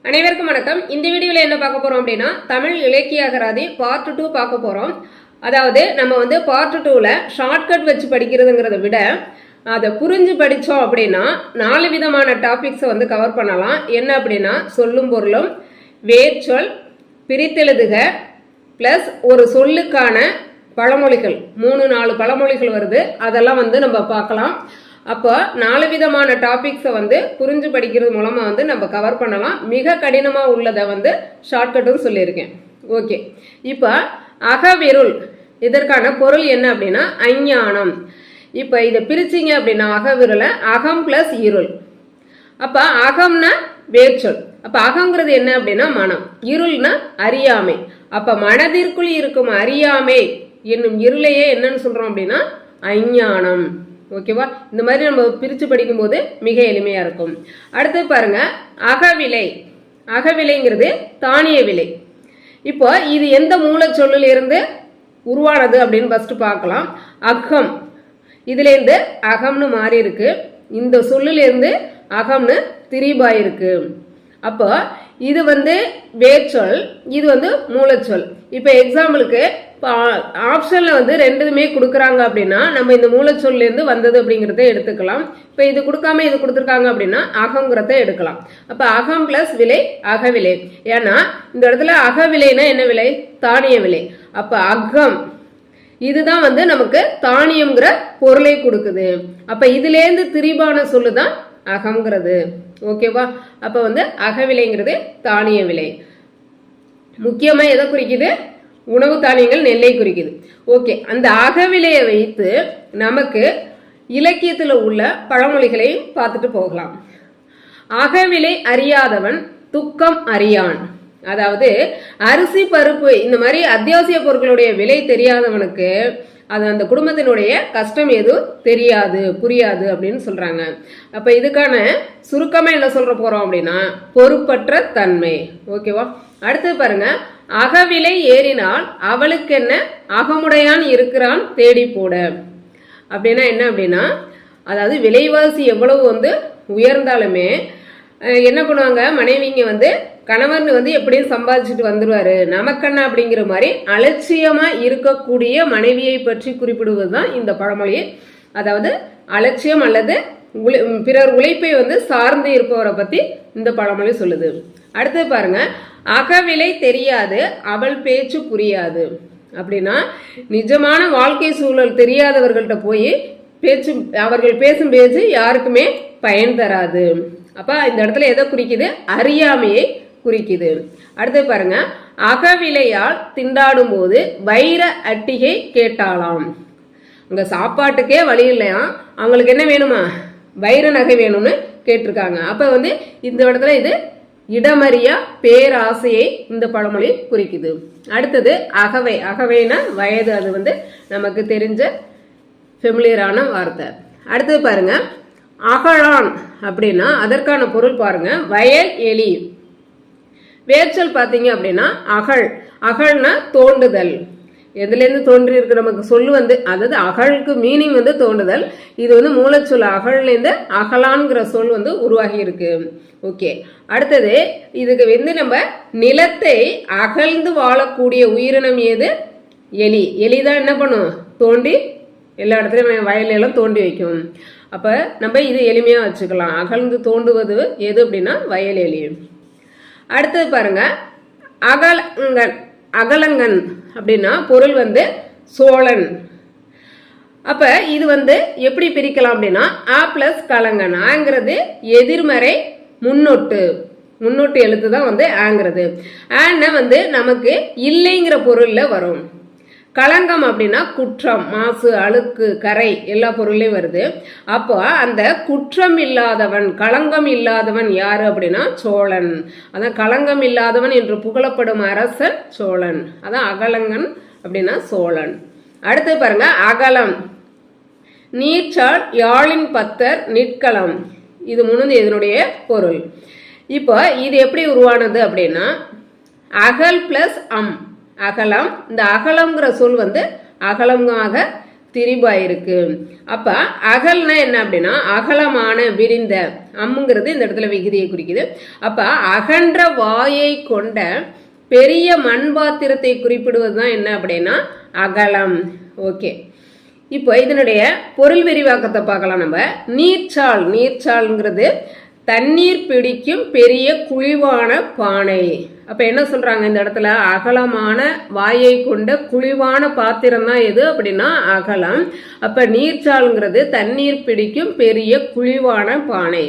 அனைவருக்கும் வணக்கம். இந்த வீடியோவில் என்ன பார்க்க போறோம் அப்படின்னா தமிழ் இலக்கிய அகராதி பார்ட் 2 பார்க்க போறோம். அதாவது நம்ம பார்ட் 2ல ஷார்ட்கட் வச்சு படிக்கிறதுங்கிறத விட அதை புரிஞ்சு படித்தோம் அப்படின்னா 4 விதமான டாபிக்ஸை கவர் பண்ணலாம். என்ன அப்படின்னா சொல்லும் பொருளும், வேர்ச்சொல், பிரித்தெழுதுக, ப்ளஸ் ஒரு சொல்லுக்கான பழமொழிகள் 3-4 பழமொழிகள் வருது, அதெல்லாம் நம்ம பார்க்கலாம். அப்போ 4 விதமான டாபிக்ஸை புரிஞ்சு படிக்கிறது மூலமாக நம்ம கவர் பண்ணலாம். மிக கடினமாக உள்ளதை ஷார்ட்கட்டும் சொல்லியிருக்கேன். ஓகே, இப்போ அகவிருள் இதற்கான பொருள் என்ன அப்படின்னா அஞ்ஞானம். இப்போ இதை பிரிச்சிங்க அப்படின்னா அகவிருளை அகம் ப்ளஸ் இருள். அப்போ அகம்னா வேர்ச்சொல். அப்போ அகங்கிறது என்ன அப்படின்னா மனம், இருள்னா அறியாமை. அப்போ மனதிற்குள் இருக்கும் அறியாமை என்னும் இருளையே என்னன்னு சொல்கிறோம் அப்படின்னா அஞ்ஞானம். ஓகேவா? இந்த மாதிரி நம்ம பிரித்து படிக்கும்போது மிக எளிமையாக இருக்கும். அடுத்து பாருங்க, அகவிலை. அகவிலைங்கிறது தானிய விலை. இப்போ இது எந்த மூலச்சொல்லிலிருந்து உருவானது அப்படின்னு ஃபர்ஸ்ட் பார்க்கலாம். அகம், இதுலேருந்து அகம்னு மாறி இருக்கு. இந்த சொல்லிலிருந்து அகம்னு திரிபாயிருக்கு. அப்போ இது வேர்ச்சொல், இது மூலச்சொல். இப்போ எக்ஸாம்பிளுக்கு ஆப்ஷன்ல ரெண்டுமே கொடுக்குறாங்க அப்படின்னா நம்ம இந்த மூலச்சொல்லேருந்து வந்தது அப்படிங்கிறத எடுத்துக்கலாம். இப்போ இது கொடுக்காம இது கொடுத்துருக்காங்க அப்படின்னா அகங்கிறத எடுக்கலாம். அப்போ அகம் பிளஸ் விலை அகவிலை. ஏன்னா இந்த இடத்துல அகவிலைனா என்ன விலை? தானிய விலை. அப்போ அகம் இதுதான் நமக்கு தானியம்ங்கிற பொருளை கொடுக்குது. அப்போ இதுலேருந்து திரிபான சொல்லுதான் அகங்கிறது. ஓகேவா? அப்போ அகவிலைங்கிறது தானிய விலை. முக்கியமா எதை குறிக்குது? உணவு தானியங்கள், நெல்லை குறிக்குது. ஓகே, அந்த அகவிலையை வைத்து நமக்கு இலக்கியத்தில் உள்ள பழமொழிகளையும் பார்த்துட்டு போகலாம். அகவிலை அறியாதவன் துக்கம் அறியான். அதாவது அரிசி, பருப்பு இந்த மாதிரி அத்தியாவசிய பொருட்களுடைய விலை தெரியாதவனுக்கு அது அந்த குடும்பத்தினுடைய கஷ்டம் எதுவும் தெரியாது, புரியாது அப்படின்னு சொல்றாங்க. அப்ப இதுக்கான சுருக்கமா என்ன சொல்ற போறோம் அப்படின்னா பொறுப்பற்ற தன்மை. ஓகேவா? அடுத்து பாருங்க, அகவிலை ஏறினால் அவளுக்கு என்ன அகமுடையான் இருக்கிறான் தேடி போட. அப்படின்னா என்ன அப்படின்னா, அதாவது விலைவாசி எவ்வளவு உயர்ந்தாலுமே என்ன பண்ணுவாங்க, மனைவிங்க கணவன் எப்படியும் சம்பாதிச்சுட்டு வந்துருவாரு, நமக்கண்ணா அப்படிங்கிற மாதிரி அலட்சியமா இருக்கக்கூடிய மனைவியை பற்றி குறிப்பிடுவது தான் இந்த பழமொழி. அதாவது அலட்சியம் அல்லது பிறர் உழைப்பை சார்ந்து இருப்பவரை பத்தி இந்த பழமொழி சொல்லுது. அடுத்து பாருங்க, அகவிலை தெரியாது அவள் பேச்சு புரியாது. அப்படின்னா நிஜமான வாழ்க்கை சூழல் தெரியாதவர்கள்ட்ட போய் அவர்கள் பேசும் பேச்சு யாருக்குமே பயன் தராது. அப்ப இந்த இடத்துல எதை குறிக்குது? அறியாமையை குறிக்குது. அடுத்து பாருங்க, அகவிலையால் திண்டாடும் போது வைர அட்டிகை கேட்டாலாம். உங்க சாப்பாட்டுக்கே வழி இல்லையா, அவங்களுக்கு என்ன வேணுமா? வைர நகை வேணும்னு கேட்டிருக்காங்க. அப்ப இந்த இடத்துல இது இடமறியா பேராசையை இந்த பழமொழி குறிக்குது. அடுத்தது அகவை. அகவைனா வயது, அது நமக்கு தெரிஞ்ச ஃபெமிலியரான வார்த்தை. அடுத்தது பாருங்க, அகழான். அப்படின்னா அதற்கான பொருள் பாருங்க, வயல் எலி. வேர்ச்சொல் பார்த்தீங்க அப்படின்னா அகழ். அகழ்னா தோண்டுதல். எதுலேருந்து தோன்றி இருக்கு நமக்கு சொல்லு அதாவது அகழுக்கு மீனிங் தோண்டுதல். இது மூலச்சொல் அகழ்லேருந்து அகலான்கிற சொல் உருவாகி இருக்கு. ஓகே, அடுத்தது இதுக்கு நம்ம நிலத்தை அகழ்ந்து வாழக்கூடிய உயிரினம் ஏது? எலி. எலிதான் என்ன பண்ணும்? தோண்டி எல்லா இடத்துலையும் வயலெல்லாம் தோண்டி வைக்கும். அப்போ நம்ம இது எளிமையாக வச்சுக்கலாம். அகழ்ந்து தோண்டுவது எது அப்படின்னா வயல் எலி. அடுத்தது பாருங்க, அகலங்கன். அகலங்கன் அப்படின்னா பொருள் சோழன். அப்ப இது எப்படி பிரிக்கலாம் அப்படின்னா அ பிளஸ் கலங்கன். ஆங்கிறது எதிர்மறை முன்னொட்டு. முன்னொட்டு எழுத்து தான் ஆங்கிறது. ஆன நமக்கு இல்லைங்கிற பொருள்ல வரும். களங்கம் அப்படின்னா குற்றம், மாசு, அழுக்கு, கரை எல்லா பொருளையும் வருது. அப்போ அந்த குற்றம் இல்லாதவன், களங்கம் இல்லாதவன் யாரு அப்படின்னா சோழன். அதான் களங்கம் இல்லாதவன் என்று புகழப்படும் அரசன் சோழன். அதான் அகலங்கன் அப்படின்னா சோழன். அடுத்து பாருங்க, அகலம். நீர்ச்சால் யாழின் பத்தர் நிற்களம். இது இதனுடைய பொருள். இப்போ இது எப்படி உருவானது அப்படின்னா அகல் பிளஸ் அம், அகலம். இந்த அகலம்ங்கிற சொல் அகலமாக திரிபாயிருக்கு. அப்ப அகல்னா என்ன அப்படின்னா அகலமான விரிந்த, அம்முங்கிறது இந்த இடத்துல விகுதியை குறிக்குது. அப்ப அகன்ற வாயை கொண்ட பெரிய மண் பாத்திரத்தை குறிப்பிடுவதுதான் என்ன அப்படின்னா அகலம். ஓகே, இப்போ இதனுடைய பொருள் விரிவாக்கத்தை பார்க்கலாம். நம்ம நீர்ச்சால், நீர்ச்சால்ங்கிறது தண்ணீர் பிடிக்கும் பெரிய குழிவான பானை. அப்ப என்ன சொல்றாங்க இந்த இடத்துல, அகலமான வாயை கொண்ட குழிவான பாத்திரம் தான் எது அப்படின்னா அகலம். அப்ப நீர்ச்சால்ங்கிறது தண்ணீர் பிடிக்கும் பெரிய குழிவான பானை.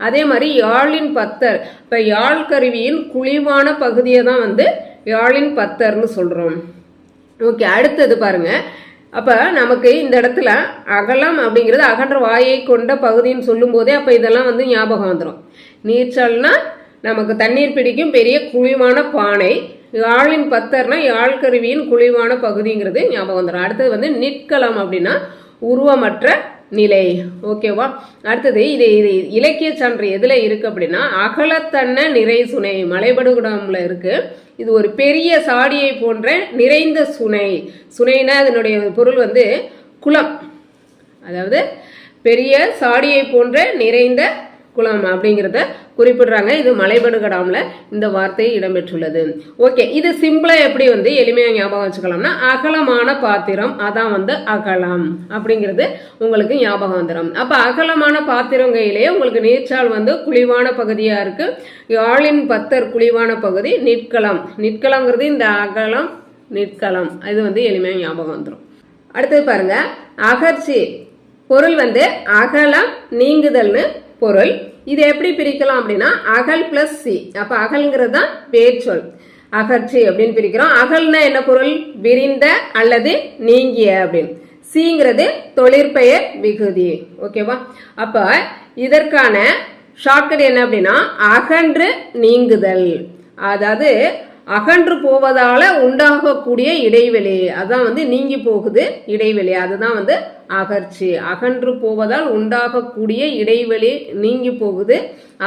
அதே மாதிரி யாழின் பத்தர், இப்ப யாழ் கருவியின் குழிவான பகுதியை தான் வந்து யாழின் பத்தர்னு சொல்றோம். ஓகே, அடுத்தது பாருங்க. அப்ப நமக்கு இந்த இடத்துல அகலம் அப்படிங்கிறது அகன்ற வாயை கொண்ட பகுதின்னு சொல்லும் போதே அப்ப இதெல்லாம் வந்து ஞாபகம் வந்துடும். நீர்ச்சால்னா நமக்கு தண்ணீர் பிடிக்கும் பெரிய குழிவான பானை, யாழின் பத்தர்னா யாழ் கருவியின் குழிவான பகுதிங்கிறது ஞாபகம் வந்துடும். அடுத்தது வந்து நிற்களம் அப்படின்னா உருவமற்ற நிலை. ஓகேவா, அடுத்தது இது இலக்கிய சான்று எதுல இருக்கு அப்படின்னா அகலத்தன்ன நிறை சுனை, மலைபடுகுடம்ல இருக்கு. இது ஒரு பெரிய சாடியை போன்ற நிறைந்த சுனை. சுனைனா அதனுடைய பொருள் வந்து குளம், அதாவது பெரிய சாடியை போன்ற நிறைந்த குளம் அப்படிங்கிறத குறிப்பிடுறாங்க. இது மலைபடுகடாம்ல இந்த வார்த்தை இடம்பெற்றுள்ளது. ஓகே, இது சிம்பிளா எப்படி வந்து எளிமையா ஞாபகம் வச்சுக்கலாம்னா அகலமான பாத்திரம், அதான் வந்து அகலம் அப்படிங்கிறது உங்களுக்கு ஞாபகம் வந்துடும். அப்ப அகலமான பாத்திரம் கையிலேயே உங்களுக்கு நீர்ச்சால் வந்து குழிவான பகுதியா இருக்கு. யாழின் பத்தர் குழிவான பகுதி நிற்களம். நிற்களம்ங்கிறது இந்த அகலம் நிற்களம், இது வந்து எளிமையா ஞாபகம் வந்துடும். அடுத்தது பாருங்க, அகர்ச்சி பொருள் வந்து அகலம் நீங்குதல்னு பொருள். இது எப்படி பிரிக்கலாம் அப்படின்னா அகல் பிளஸ் சி. அப்ப அகல்ங்கிறது தான் வேர்ச்சொல், அகர்ச்சி அப்படின்னு பிரிக்கிறோம். அகல்னா என்ன பொருள், விரிந்த அல்லது நீங்கிய அப்படின்னு. சிங்கிறது தொழிற்பெயர் விகுதி. ஓகேவா, அப்ப இதற்கான ஷார்ட்கட் என்ன அப்படின்னா அகன்று நீங்குதல், அதாவது அகன்று போவதால உண்டாகக்கூடிய இடைவெளி, அதான் வந்து நீங்கி போகுது இடைவெளி, அதுதான் வந்து அகர்ச்சி. அகன்று போவதால் உண்டாகக்கூடிய இடைவெளி நீங்கி போகுது,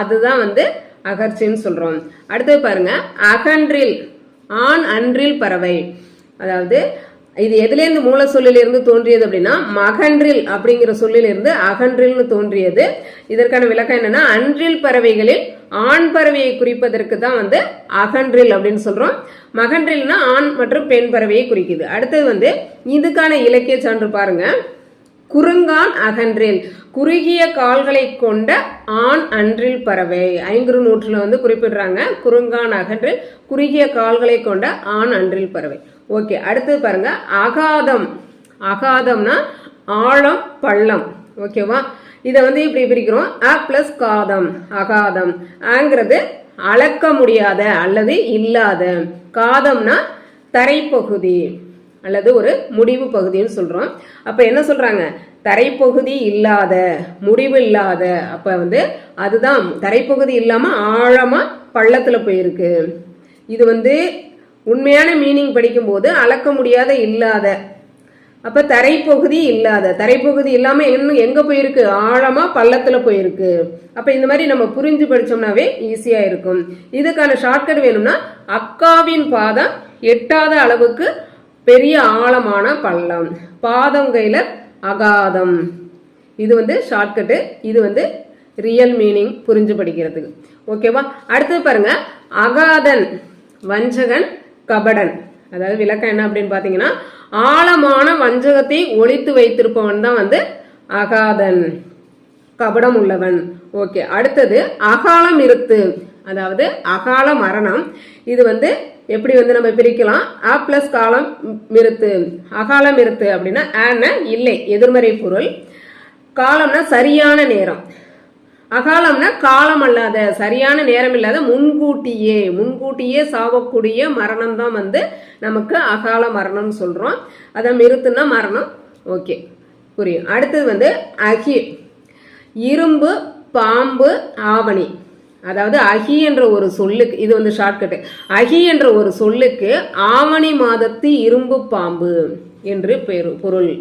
அதுதான் வந்து அகர்ச்சின்னு சொல்றோம். அடுத்தது பாருங்க, அகன்றில் ஆண் அன்றில் பறவை, அதாவது இது எதுலேருந்து மூல சொல்லிலிருந்து தோன்றியது அப்படின்னா மகன்றில் அப்படிங்கிற சொல்லிலிருந்து அகன்றில்னு தோன்றியது. இதற்கான விளக்கம் என்னன்னா அன்றில் பறவைகளில் ஆண் பறவையை குறிப்பதற்கு தான் வந்து அகன்றில் அப்படின்னு சொல்றோம். மகன்றில்னா ஆண் மற்றும் பெண் பறவையை குறிக்குது. அடுத்தது வந்து இதுக்கான இலக்கிய சான்று பாருங்க, குறுங்கான் அகன்றில், குறுகிய கால்களை கொண்ட ஆண் அன்றில் பறவை. ஐங்குறு நூற்றுல வந்து குறிப்பிடுறாங்க குறுங்கான் அகன்றில், குறுகிய கால்களை கொண்ட ஆண் அன்றில் பறவை. ஓகே, அடுத்தது பாருங்க, அகாதம். அகாதம்னா ஆழம் பள்ளம். ஓகேவா, இதை வந்து இப்படி பிரிக்கிறோம், அ பிளஸ் காதம். அகாதம், ஆங்கிறது அளக்க முடியாத அல்லது இல்லாத, காதம்னா தரைப்பகுதி அல்லது ஒரு முடிவு பகுதின்னு சொல்றோம். அப்ப என்ன சொல்றாங்க, தரைப்பகுதி இல்லாத, முடிவு இல்லாத. அப்ப வந்து அதுதான் தரைப்பகுதி இல்லாம ஆழமா பள்ளத்துல போயிருக்கு. இது வந்து உண்மையான மீனிங் படிக்கும் போது அளக்க முடியாத இல்லாத, அப்ப தரைப்பகுதி இல்லாத, தரைப்பகுதி இல்லாம இன்னும் எங்க போயிருக்கு, ஆழமா பள்ளத்துல போயிருக்கு. அப்ப இந்த மாதிரி நம்ம புரிஞ்சு படிச்சோம்னாவே ஈஸியா இருக்கும். இதுக்கான ஷார்ட்கட் வேணும்னா அக்காவின் பாதம் எட்டாத அளவுக்கு பெரிய ஆழமான பள்ளம், பாதம் கையில அகாதம். இது வந்து ஷார்ட்கட்டு, இது வந்து ரியல் மீனிங் புரிஞ்சு படிக்கிறதுக்கு. ஓகேவா, அடுத்தது பாருங்க, அகாதன் வஞ்சகன் கபடன். அதாவது விளக்கம் என்ன அப்படின்னு பாத்தீங்கன்னா ஆழமான வஞ்சகத்தை ஒளித்து வைத்திருப்பவன் தான் வந்து அகாதன், கபடம் உள்ளவன். ஓகே, அடுத்தது அகாலம் இருத்து, அதாவது அகால மரணம். இது வந்து எப்படி வந்து நம்ம பிரிக்கலாம், அ பிளஸ் காலம் மிருத்து. அகாலம் இருத்து அப்படின்னா ஆன இல்லை, எதிர்மறை பொருள். காலம்னா சரியான நேரம், அகாலம்னா காலம் அல்லாத, சரியான நேரம் இல்லாத, முன்கூட்டியே சாவக்கூடிய மரணம் தான் வந்து நமக்கு அகால மரணம் சொல்றோம். அதான் மிருத்துனா மரணம். ஓகே, புரியும். அடுத்தது வந்து அகி, இரும்பு பாம்பு ஆவணி. அதாவது அகி என்ற ஒரு சொல்லுக்கு, இது வந்து ஷார்ட்கட், அகி என்ற ஒரு சொல்லுக்கு ஆவணி மாதத்து இரும்பு பாம்பு என்று பொருள்.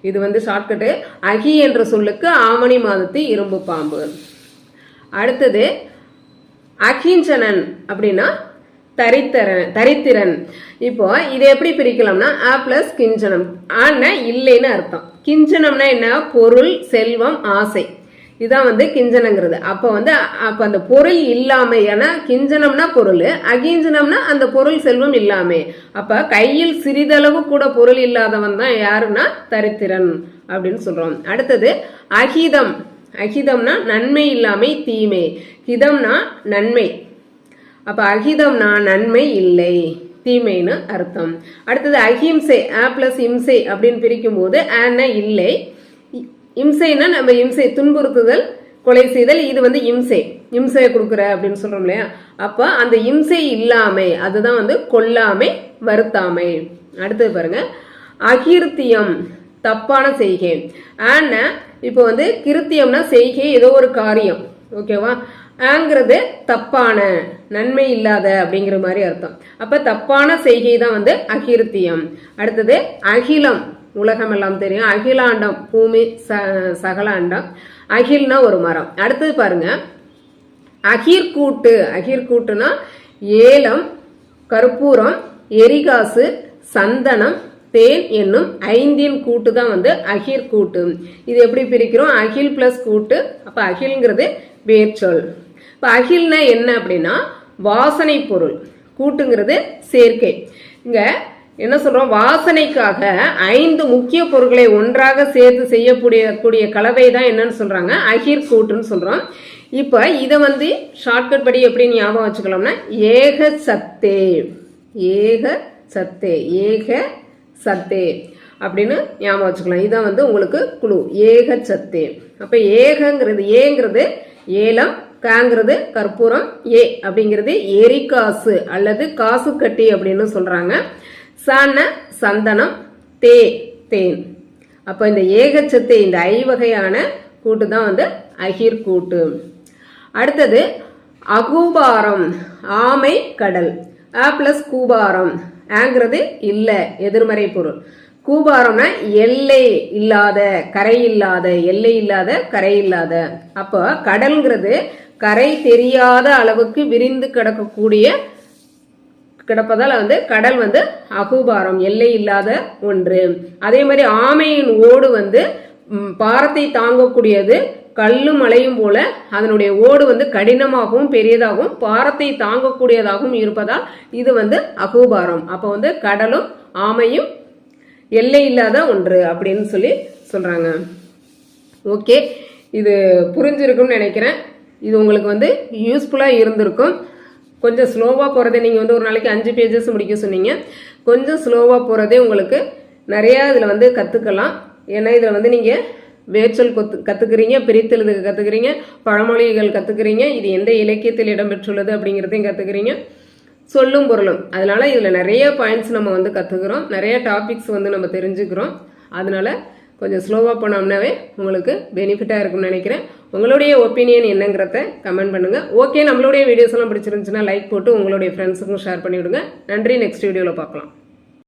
இது வந்து ஷார்ட்கட், அகி என்ற சொல்லுக்கு ஆவணி மாதத்து இரும்பு பாம்பு. அடுத்தது அகிஞ்சனன் அப்படின்னா தரித்திரன். இப்போ இதை எப்படி பிரிக்கலாம்னா அ பிளஸ் கிஞ்சனம், ஆனா இல்லைன்னு அர்த்தம். கிஞ்சனம்னா என்ன? பொருள், செல்வம், ஆசை. இதான் வந்து கிஞ்சனங்கிறது. அப்ப அந்த பொருள் இல்லாம, ஏன்னா கிஞ்சனம்னா பொருள், அகிஞ்சனம்னா அந்த பொருள் செல்வம் இல்லாம. அப்ப கையில் சிறிதளவு கூட பொருள் இல்லாதவன் தான் யாருன்னா தரித்திரன் அப்படின்னு சொல்றோம். அடுத்தது அகிதம். அகிதம்னா நன்மை இல்லாமை, தீமை. ஹிதம்னா நன்மை. அப்ப அகிதம்னா நன்மை இல்லை, தீமைன்னு அர்த்தம். அடுத்தது அஹிம்சை. அ பிளஸ் இம்சை அப்படின்னு பிரிக்கும் போது ஆன இல்லை, இம்சைனா நம்ம இம்சை, துன்புறுத்துதல், கொலை செய்தல். இது வந்து இம்சை, இம்சையை கொடுக்குற அப்படின்னு சொல்றோம் இல்லையா? அப்ப அந்த இம்சை இல்லாமை, அதுதான் வந்து கொல்லாமை, வருத்தாமை. அடுத்தது பாருங்க அகிருத்தியம், தப்பான செய்கை. ஆன இப்போ வந்து கிருத்தியம்னா செய்கை, ஏதோ ஒரு காரியம், ஓகேவா? ஆங்கிறது தப்பான, நன்மை இல்லாத அப்படிங்கிற மாதிரி அர்த்தம். அப்ப தப்பான செய்கை தான் வந்து அகிருத்தியம். அடுத்தது அகிலம், உலகம் எல்லாம் தெரியும். அகிலாண்டம், பூமி, சகலாண்டம். அகில்னா ஒரு மரம். அடுத்தது பாருங்க அகிர்கூட்டு. அகிர்கூட்டுனா ஏலம், கற்பூரம், எரிகாசு, சந்தனம், தேன் என்னும் 5 கூட்டு தான் வந்து அகிர்கூட்டு. இது எப்படி பிரிக்கிறோம்? அகில் பிளஸ் கூட்டு. அப்ப அகில்ங்கிறது வேர்ச்சொல். இப்ப அகில்னா என்ன அப்படின்னா வாசனை பொருள், கூட்டுங்கிறது சேர்க்கை. இங்க என்ன சொல்றோம்? வாசனைக்காக 5 முக்கிய பொருட்களை ஒன்றாக சேர்த்து செய்யக்கூடிய கலவை தான் என்னன்னு சொல்றாங்க? அகிர் கூட்டுன்னு சொல்றோம். இப்ப இத வந்து ஷார்ட்கட் படி எப்படி ஞாபகம் வச்சுக்கலாம்னா ஏக சத்தே, ஏக சத்தே, ஏக சத்தே அப்படின்னு ஞாபகம் வச்சுக்கலாம். இதான் வந்து உங்களுக்கு குழு, ஏக சத்தே. அப்ப ஏகங்கிறது, ஏங்கிறது ஏலம், காங்கிறது கற்பூரம், ஏ அப்படிங்கிறது எரிகாசு அல்லது காசு கட்டி அப்படின்னு சொல்றாங்க. சன சந்தனம், தே தேன். அப்ப இந்த ஏகச்சத்தை, இந்த 5 வகையான கூட்டு தான் வந்து அகிர் கூட்டு. அடுத்தது அகூபாரம், ஆமை, கடல். அ பிளஸ் கூபாரம். ஆங்கிறது இல்ல, எதிர்மறை பொருள். கூபாரம்னா எல்லை இல்லாத, கரை இல்லாத, எல்லை இல்லாத, கரை இல்லாத. அப்போ கடல்ங்கிறது கரை தெரியாத அளவுக்கு விரிந்து கிடப்பதால் வந்து கடல் வந்து அகூபாரம், எல்லை இல்லாத ஒன்று. அதே மாதிரி ஆமையின் ஓடு வந்து பாரத்தை தாங்கக்கூடியது, கல்லும் மலையும் போல அதனுடைய ஓடு வந்து கடினமாகவும் பெரியதாகவும் பாரத்தை தாங்கக்கூடியதாகவும் இருப்பதால் இது வந்து அகூபாரம். அப்போ வந்து கடலும் ஆமையும் எல்லை இல்லாத ஒன்று அப்படின்னு சொல்றாங்க. ஓகே, இது புரிஞ்சிருக்கும்னு நினைக்கிறேன். இது உங்களுக்கு வந்து யூஸ்ஃபுல்லாக இருந்திருக்கும். கொஞ்சம் ஸ்லோவாக போகிறதே, நீங்கள் வந்து ஒரு நாளைக்கு 5 பேஜஸ் முடிக்க சொன்னீங்க. கொஞ்சம் ஸ்லோவாக போகிறதே உங்களுக்கு நிறையா இதில் வந்து கற்றுக்கலாம். ஏன்னா இதில் வந்து நீங்கள் வேர்ச்சொல் கற்றுக்குறீங்க, பிரித்தெழுதுக்கு கற்றுக்குறீங்க, பழமொழிகள் கற்றுக்குறீங்க, இது எந்த இலக்கியத்தில் இடம்பெற்றுள்ளது அப்படிங்கிறதையும் கற்றுக்குறீங்க, சொல்லும் பொருளும். அதனால இதில் நிறைய பாயிண்ட்ஸ் நம்ம வந்து கற்றுக்குறோம், நிறைய டாபிக்ஸ் வந்து நம்ம தெரிஞ்சுக்கிறோம். அதனால கொஞ்சம் ஸ்லோவாக போனோம்னாவே உங்களுக்கு பெனிஃபிட்டாக இருக்கும்னு நினைக்கிறேன். உங்களுடைய ஒப்பீனியன் என்னங்கிறத கமெண்ட் பண்ணுங்கள். ஓகே, நம்மளுடைய வீடியோஸ் எல்லாம் பிடிச்சிருந்துச்சுன்னா லைக் போட்டு உங்களுடைய ஃப்ரெண்ட்ஸுக்கும் ஷேர் பண்ணிவிடுங்க. நன்றி, நெக்ஸ்ட் வீடியோவில் பார்க்கலாம்.